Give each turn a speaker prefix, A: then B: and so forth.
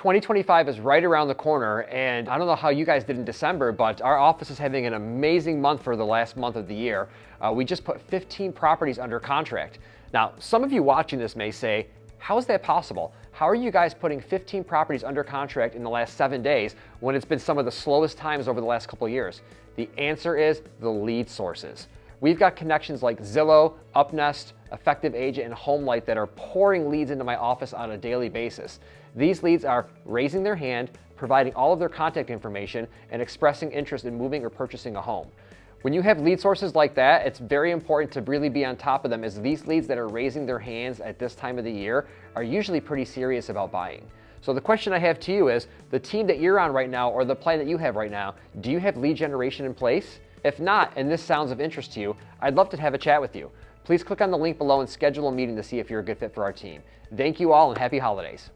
A: 2025 is right around the corner, and I don't know how you guys did in December, but our office is having an amazing month for the last month of the year. We just put 15 properties under contract. Now, some of you watching this may say, how is that possible? How are you guys putting 15 properties under contract in the last 7 days when it's been some of the slowest times over the last couple of years? The answer is the lead sources. We've got connections like Zillow, UpNest, Effective Agent, and HomeLight that are pouring leads into my office on a daily basis. These leads are raising their hand, providing all of their contact information, and expressing interest in moving or purchasing a home. When you have lead sources like that, it's very important to really be on top of them, as these leads that are raising their hands at this time of the year are usually pretty serious about buying. So the question I have to you is, the team that you're on right now or the plan that you have right now, do you have lead generation in place? If not, and this sounds of interest to you, I'd love to have a chat with you. Please click on the link below and schedule a meeting to see if you're a good fit for our team. Thank you all and happy holidays.